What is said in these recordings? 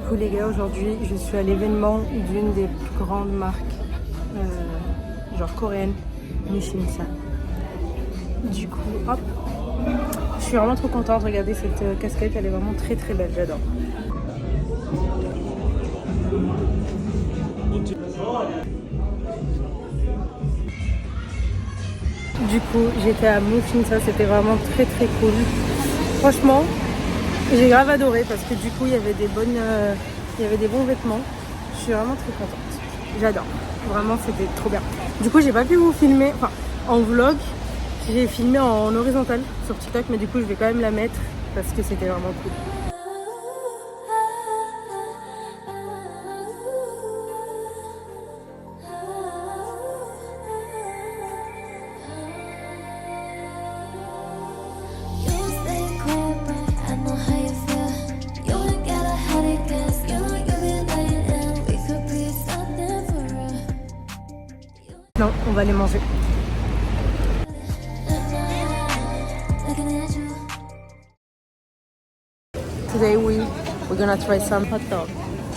coup les gars, aujourd'hui je suis à l'événement d'une des plus grandes marques genre coréenne, Nissinsa. Du coup hop, je suis vraiment trop contente. Regardez cette casquette, elle est vraiment très très belle, j'adore. Du coup j'étais à Nissinsa, c'était vraiment très très cool. Franchement j'ai grave adoré parce que du coup il y avait des bons vêtements. Je suis vraiment très contente. J'adore. Vraiment c'était trop bien. Du coup j'ai pas pu vous filmer, enfin en vlog. J'ai filmé en horizontal sur TikTok, mais du coup je vais quand même la mettre parce que c'était vraiment cool. Non, on va les manger. Today we're gonna try some hot dog.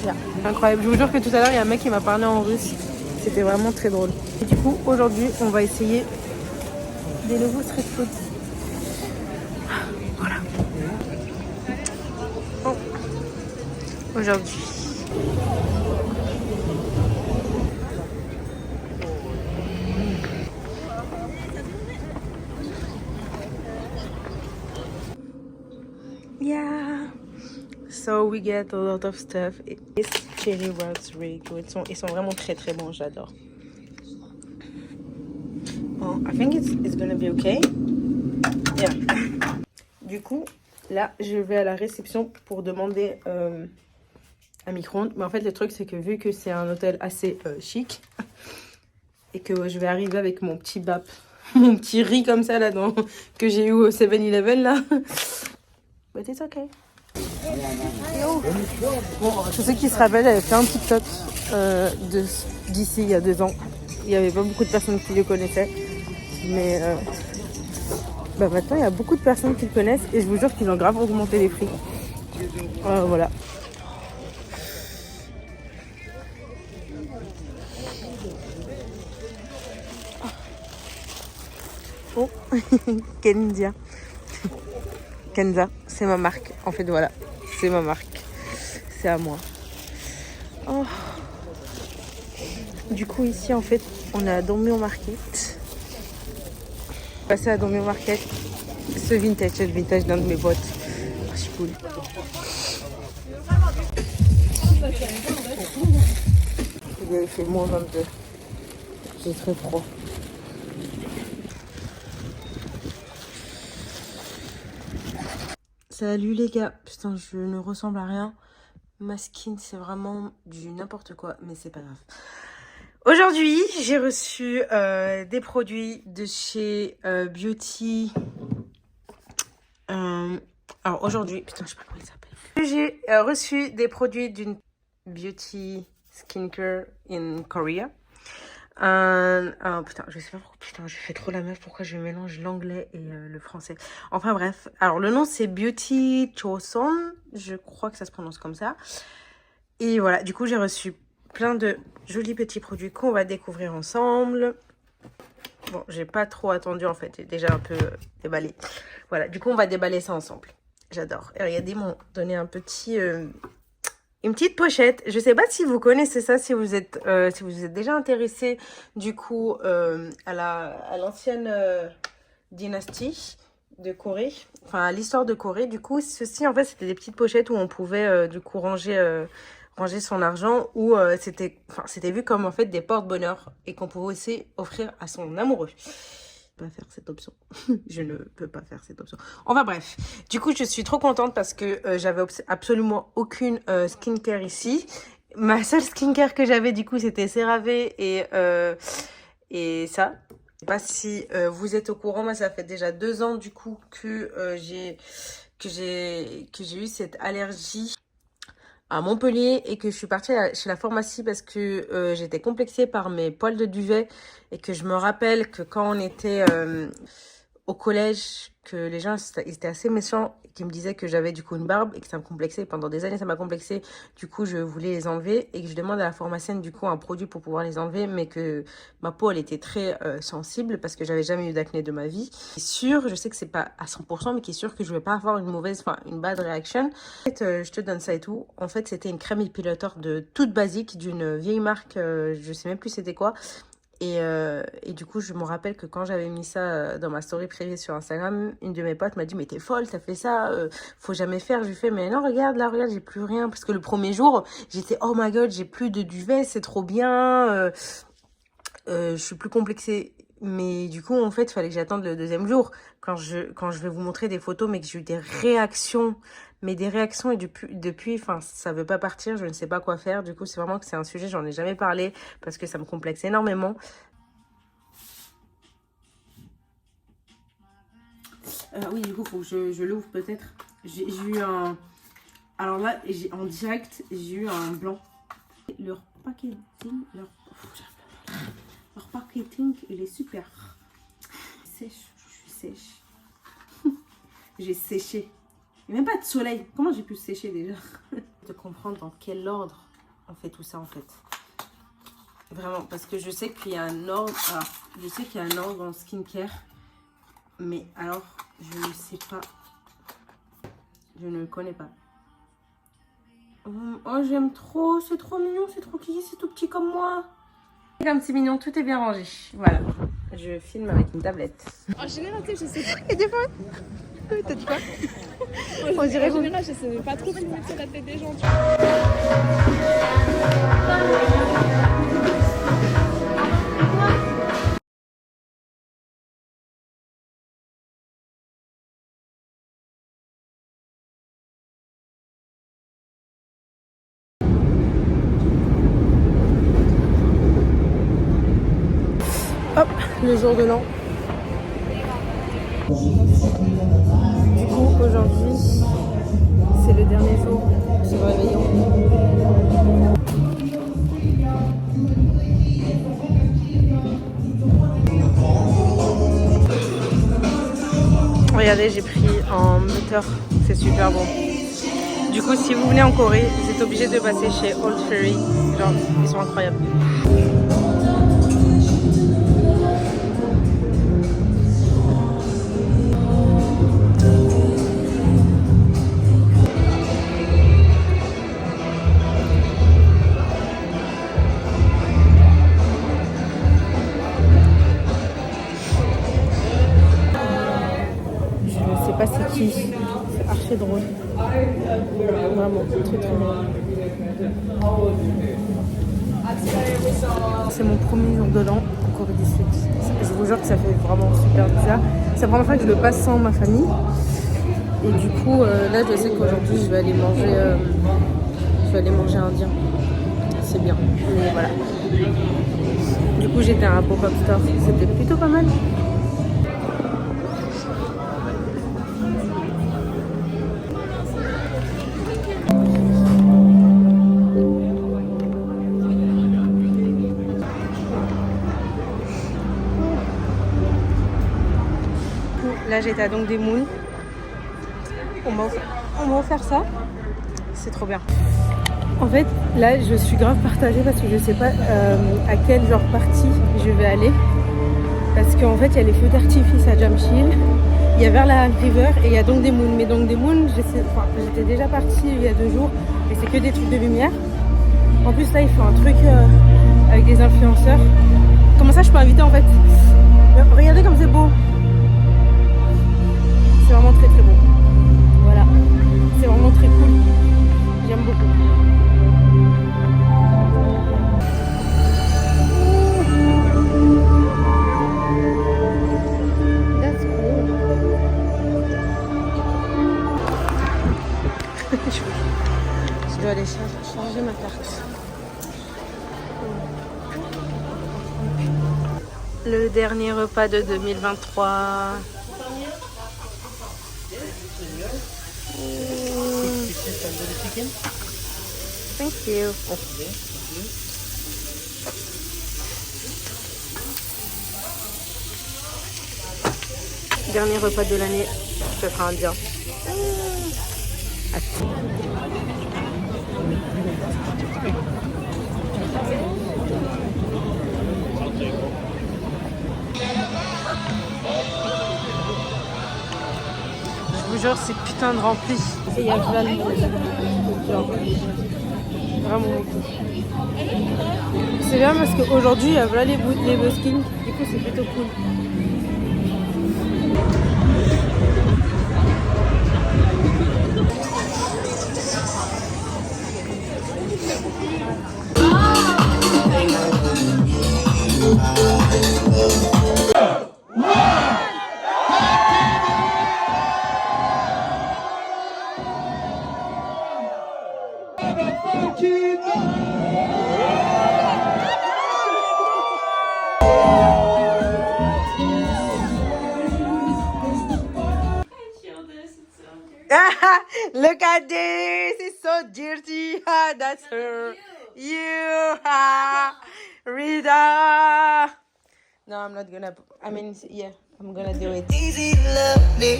Yeah. Incroyable. Je vous jure que tout à l'heure il y a un mec qui m'a parlé en russe. C'était vraiment très drôle. Et du coup aujourd'hui on va essayer des nouveaux street food. Voilà. Oh. Aujourd'hui. Yeah. So we get a lot of stuff. It's cherry rolls really good. Ils sont vraiment très très bons, j'adore. Oh, I think it's gonna be okay. Yeah. Du coup, là, je vais à la réception pour demander un micro-ondes. Mais en fait, le truc, c'est que vu que c'est un hôtel assez chic et que je vais arriver avec mon petit bap, mon petit riz comme ça là que j'ai eu au 7-Eleven là. But it's okay. Bon, pour ceux qui se rappellent, j'avais fait un TikTok d'ici il y a 2 ans. Il n'y avait pas beaucoup de personnes qui le connaissaient. Mais maintenant, il y a beaucoup de personnes qui le connaissent. Et je vous jure qu'ils ont grave augmenté les prix. Voilà. Oh, Kenza. Kenza, c'est ma marque. En fait, voilà. C'est ma marque. C'est à moi. Oh. Du coup, ici, en fait, on est à Dormir Market. Passer à Dormir Market. C'est le vintage d'un de mes potes. Oh, c'est cool. Il fait moins 22. J'ai très froid. Salut les gars. Putain, je ne ressemble à rien. Ma skin, c'est vraiment du n'importe quoi, mais c'est pas grave. Aujourd'hui, j'ai reçu des produits de chez Beauty. Alors aujourd'hui, putain, je sais pas comment il s'appelle. J'ai reçu des produits d'une Beauty Skincare in Korea. Putain, je sais pas pourquoi. Putain, je fais trop la meuf. Pourquoi je mélange l'anglais et le français. Enfin bref. Alors le nom c'est Beauty Choson. Je crois que ça se prononce comme ça. Et voilà, du coup j'ai reçu plein de jolis petits produits qu'on va découvrir ensemble. Bon, j'ai pas trop attendu en fait. J'ai déjà un peu déballé. Voilà, du coup on va déballer ça ensemble. J'adore. Et regardez, ils m'ont donné un petit... une petite pochette. Je sais pas si vous connaissez ça, si vous êtes déjà intéressé du coup à l'ancienne dynastie de Corée, enfin à l'histoire de Corée. Du coup, ceci en fait c'était des petites pochettes où on pouvait du coup ranger son argent, ou c'était vu comme en fait des porte-bonheur et qu'on pouvait aussi offrir à son amoureux. Pas faire cette option. Je ne peux pas faire cette option. Enfin bref, du coup je suis trop contente parce que j'avais absolument aucune skincare ici. Ma seule skincare que j'avais du coup c'était CeraVe et ça. Je sais pas si vous êtes au courant, moi ça fait déjà 2 ans du coup que j'ai eu cette allergie à Montpellier et que je suis partie chez la pharmacie parce que j'étais complexée par mes poils de duvet et que je me rappelle que quand on était au collège que les gens ils étaient assez méchants, qui me disaient que j'avais du coup une barbe et que ça me complexait. Pendant des années, ça m'a complexé. Du coup, je voulais les enlever et que je demande à la pharmacienne du coup un produit pour pouvoir les enlever, mais que ma peau elle était très sensible parce que j'avais jamais eu d'acné de ma vie. Qui est sûr, je sais que c'est pas à 100%, mais qui est sûr que je vais pas avoir une bad reaction. En fait, je te donne ça et tout. En fait, c'était une crème épilateur de toute basique d'une vieille marque, je sais même plus c'était quoi. Et du coup, je me rappelle que quand j'avais mis ça dans ma story privée sur Instagram, une de mes potes m'a dit, mais t'es folle, t'as fait ça, faut jamais faire. Je lui fais, mais non, regarde, là, regarde, j'ai plus rien. Parce que le premier jour, j'étais, oh my god, j'ai plus de duvet, c'est trop bien, je suis plus complexée. Mais du coup, en fait, il fallait que j'attende le deuxième jour. Quand je vais vous montrer des photos, mais que j'ai eu des réactions. Mais des réactions, et depuis, enfin, ça veut pas partir, je ne sais pas quoi faire. Du coup, c'est vraiment que c'est un sujet, j'en ai jamais parlé, parce que ça me complexe énormément. Oui, du coup, faut que je l'ouvre peut-être. J'ai eu un... Alors là, en direct, j'ai eu un blanc. Leur packaging, leur packaging, il est super. Sèche, je suis sèche. J'ai séché. Il n'y a même pas de soleil. Comment j'ai pu sécher déjà? De comprendre dans quel ordre on fait tout ça en fait. Vraiment, parce que je sais qu'il y a un ordre. Alors, je sais qu'il y a un ordre en skincare. Mais alors, je ne sais pas. Je ne le connais pas. Oh, j'aime trop. C'est trop mignon, c'est trop kiki, c'est tout petit comme moi. Comme c'est mignon, tout est bien rangé. Voilà. Je filme avec une tablette. En général, tu sais, je sais pas. Et des fois, t'as dit quoi? On dirait en général, je sais pas trop filmer sur la tête des gens. Hop, le jour de l'an. Du coup, aujourd'hui, c'est le dernier jour sur le réveillon. Regardez, j'ai pris en moteur, c'est super bon. Du coup, si vous venez en Corée, vous êtes obligé de passer chez Old Ferry. Genre, ils sont incroyables. C'est qui? C'est archi drôle. Vraiment, très très drôle. C'est mon premier jour de l'an en Corée du Sud. Je vous jure que ça fait vraiment super bizarre. C'est la première fois que je le passe sans ma famille. Et du coup, là, je sais qu'aujourd'hui, je vais aller manger indien. C'est bien. Mais voilà. Du coup, j'étais à un pop-up store. C'était plutôt pas mal. Là, j'étais à Dongdaemun. On m'a offert ça. C'est trop bien. En fait, là, je suis grave partagée parce que je sais pas à quelle genre partie je vais aller. Parce qu'en fait, il y a les feux d'artifice à Jamshil. Il y a vers la River et il y a Dongdaemun. Mais Dongdaemun, j'étais déjà partie il y a 2 jours. Et c'est que des trucs de lumière. En plus, là, ils font un truc avec des influenceurs. Comment ça, je peux inviter en fait? Regardez comme c'est beau. C'est vraiment très très beau. Voilà. C'est vraiment très cool. J'aime beaucoup. That's cool. Je dois aller changer ma carte. Le dernier repas de 2023. Thank you. Dernier repas de l'année, ça sera indien. Je vous jure, c'est putain de rempli. Et il y a plein de monde. Genre, vraiment beaucoup. C'est bien parce qu'aujourd'hui, il y a plein les buskings. Du coup, c'est plutôt cool. Look at this! It's so dirty. That's her. You, Rita. No, I'm not gonna. I mean, yeah, I'm gonna do it. Easy to love me.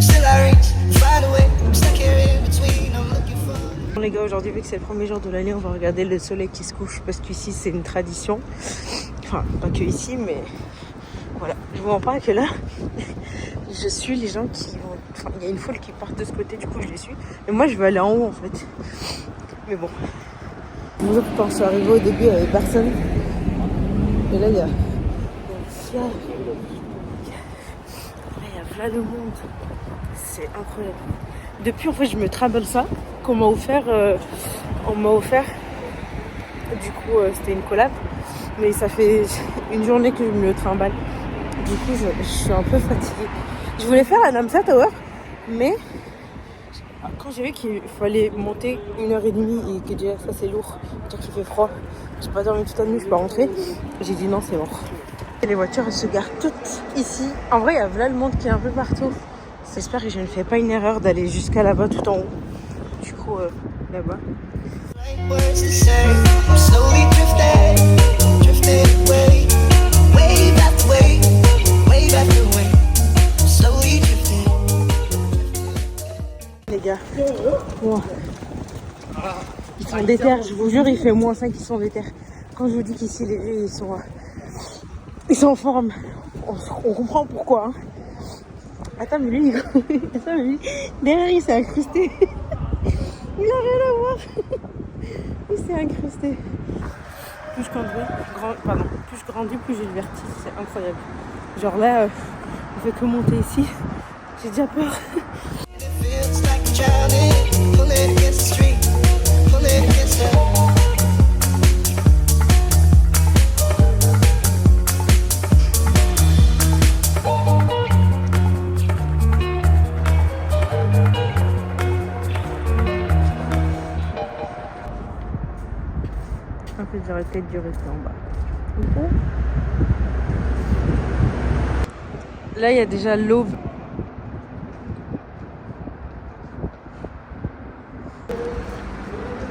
Still I reach, find a way. I'm stuck here in between. I'm looking for. Bon, les gars, aujourd'hui, vu que c'est le premier jour de l'année, on va regarder le soleil qui se couche parce qu'ici c'est une tradition. Enfin, pas que ici, mais voilà. Je vous en parle que là, je suis les gens qui vont. Enfin, il y a une foule qui part de ce côté, du coup je les suis. Et moi je vais aller en haut en fait. Mais bon. Moi quand je suis arrivée au début, il n'y avait personne. Et là il y a plein de monde. C'est incroyable. Depuis en fait je me trimballe ça qu'on m'a offert. On m'a offert. Du coup c'était une collab. Mais ça fait une journée que je me le trimballe. Du coup je suis un peu fatiguée. Je voulais faire un Namsa Tower, mais quand j'ai vu qu'il fallait monter 1h30 et que déjà ça c'est lourd, dire qu'il fait froid, j'ai pas dormi toute la nuit, je peux pas rentrer, j'ai dit non, c'est mort. Et les voitures elles se garent toutes ici. En vrai, il y a là le monde qui est un peu partout. J'espère que je ne fais pas une erreur d'aller jusqu'à là-bas tout en haut. Du coup, là-bas. Les gars, wow. Ils sont déter, je vous jure, il fait -5, ils sont déter. Quand je vous dis qu'ici les vieux ils sont en forme, on comprend pourquoi. Hein. Attends, mais lui, derrière il s'est incrusté. Il a rien à voir. Il s'est incrusté. Plus je grandis, plus j'ai le vertige, c'est incroyable. Genre là, on fait que monter ici, j'ai déjà peur. En fait, j'aurais peut-être dû rester en bas. Là, il y a déjà l'aube.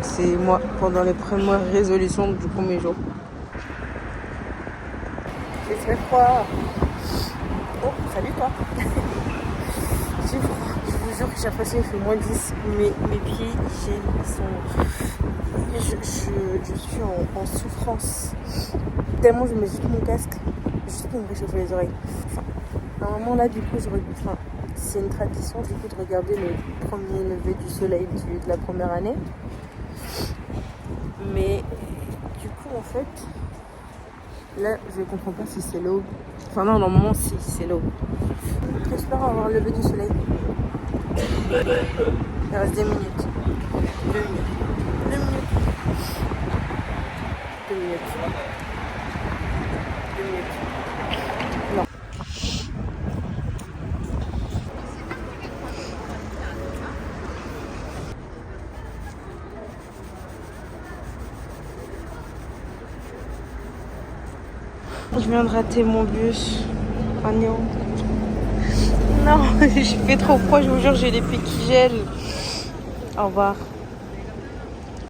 C'est moi, pendant les premières résolutions du premier jour. J'ai très froid. Oh, salut toi. J'ai froid. Je vous jure que j'ai l'impression qu'il fait -10. Mais mes pieds, je suis en souffrance. Tellement je mets juste mon casque, juste pour me réchauffer les oreilles. Enfin, à un moment là, du coup, c'est une tradition du coup de regarder le premier lever du soleil de la première année. Mais du coup, en fait, là, je comprends pas si c'est l'aube. Enfin non, normalement, si c'est l'aube. J'espère avoir le lever du soleil. Il reste 2 minutes. 2 minutes. 2 minutes. 2 minutes. 2 minutes. Non. Je viens de rater mon bus. Ah non. Non, j'ai fait trop froid, je vous jure, j'ai les pieds qui gèlent. Au revoir.